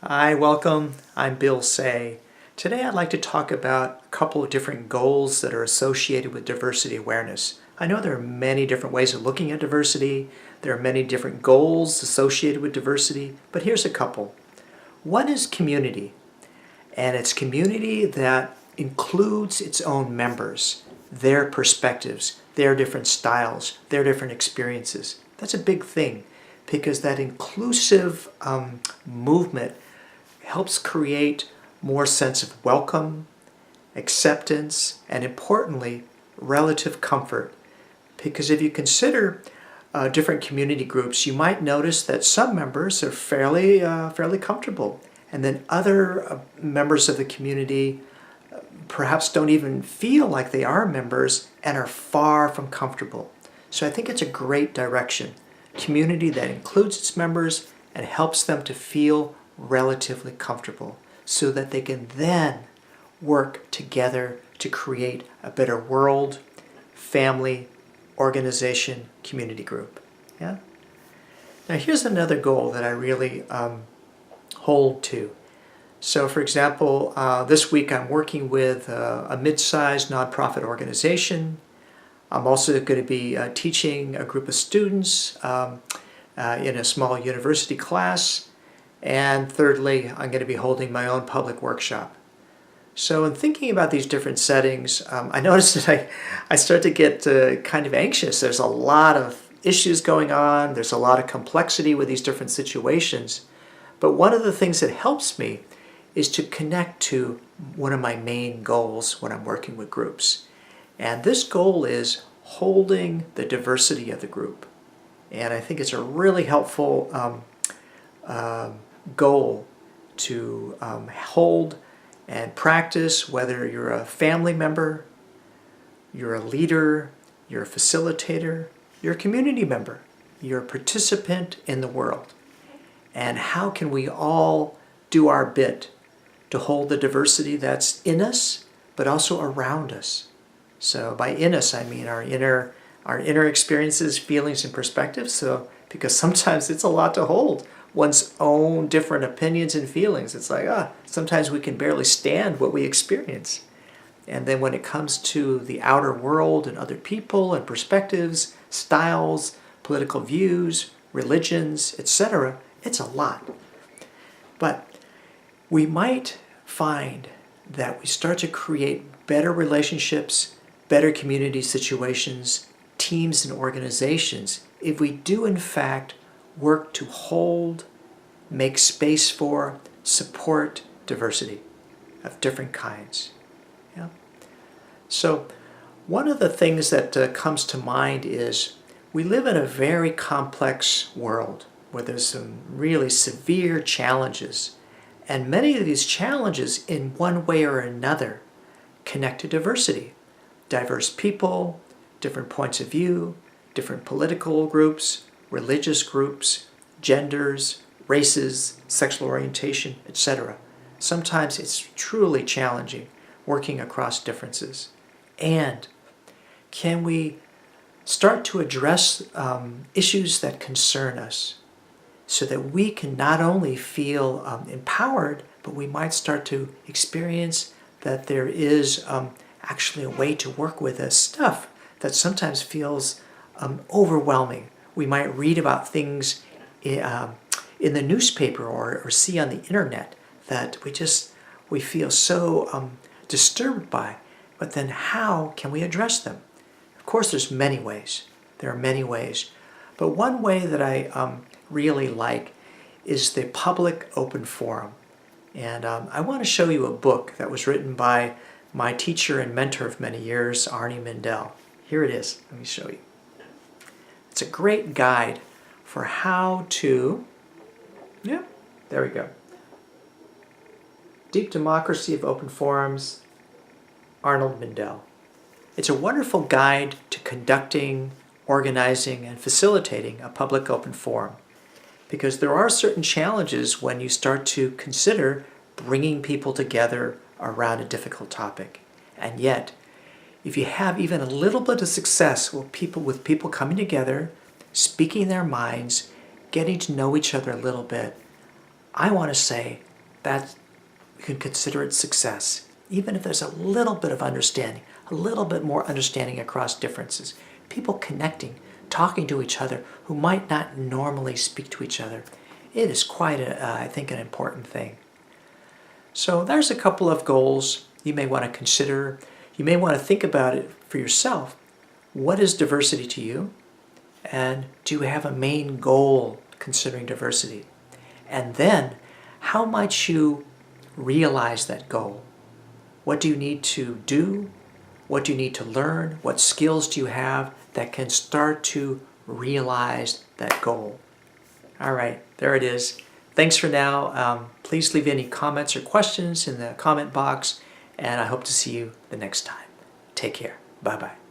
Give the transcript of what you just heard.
Hi, welcome. I'm Bill Say. Today I'd like to talk about a couple of different goals that are associated with diversity awareness. I know there are many different ways of looking at diversity. There are many different goals associated with diversity, but here's a couple. One is community, and it's community that includes its own members, their perspectives, their different styles, their different experiences. That's a big thing because that inclusive movement helps create more sense of welcome, acceptance, and importantly, relative comfort. Because if you consider different community groups, you might notice that some members are fairly comfortable, and then other members of the community perhaps don't even feel like they are members and are far from comfortable. So I think it's a great direction. Community that includes its members and helps them to feel relatively comfortable so that they can then work together to create a better world, family, organization, community group. Yeah? Now here's another goal that I really hold to. So for example, this week I'm working with a mid-sized nonprofit organization. I'm also going to be teaching a group of students in a small university class. And thirdly, I'm going to be holding my own public workshop. So in thinking about these different settings, I noticed that I start to get kind of anxious. There's a lot of issues going on. There's a lot of complexity with these different situations. But one of the things that helps me is to connect to one of my main goals when I'm working with groups. And this goal is holding the diversity of the group. And I think it's a really helpful goal to hold and practice, whether you're a family member, you're a leader, you're a facilitator, you're a community member, you're a participant in the world. And how can we all do our bit to hold the diversity that's in us, but also around us? So by in us, I mean our inner experiences, feelings, and perspectives. So because sometimes it's a lot to hold. One's own different opinions and feelings. It's like, sometimes we can barely stand what we experience. And then when it comes to the outer world and other people and perspectives, styles, political views, religions, etc., it's a lot. But we might find that we start to create better relationships, better community situations, teams and organizations if we do in fact work to hold, make space for, support diversity of different kinds. Yeah? So one of the things that comes to mind is we live in a very complex world where there's some really severe challenges. And many of these challenges in one way or another connect to diversity. Diverse people, different points of view, different political groups, religious groups, genders, races, sexual orientation, etc. Sometimes it's truly challenging working across differences. And can we start to address issues that concern us so that we can not only feel empowered, but we might start to experience that there is actually a way to work with this stuff that sometimes feels overwhelming. We might read about things in the newspaper or see on the internet that we feel so disturbed by. But then how can we address them? Of course, there's many ways. There are many ways. But one way that I really like is the public open forum. And I want to show you a book that was written by my teacher and mentor of many years, Arny Mindell. Here it is. Let me show you. It's a great guide for how to, there we go. Deep Democracy of Open Forums, Arny Mindell. It's a wonderful guide to conducting, organizing, and facilitating a public open forum. Because there are certain challenges when you start to consider bringing people together around a difficult topic. And yet, if you have even a little bit of success with people coming together, speaking their minds, getting to know each other a little bit, I want to say that you can consider it success. Even if there's a little bit of understanding, a little bit more understanding across differences. People connecting, talking to each other who might not normally speak to each other. It is quite, I think, an important thing. So there's a couple of goals you may want to consider. You may want to think about it for yourself. What is diversity to you? And do you have a main goal considering diversity? And then, how might you realize that goal? What do you need to do? What do you need to learn? What skills do you have that can start to realize that goal? All right, there it is. Thanks for now. Please leave any comments or questions in the comment box, and I hope to see you the next time. Take care. Bye-bye.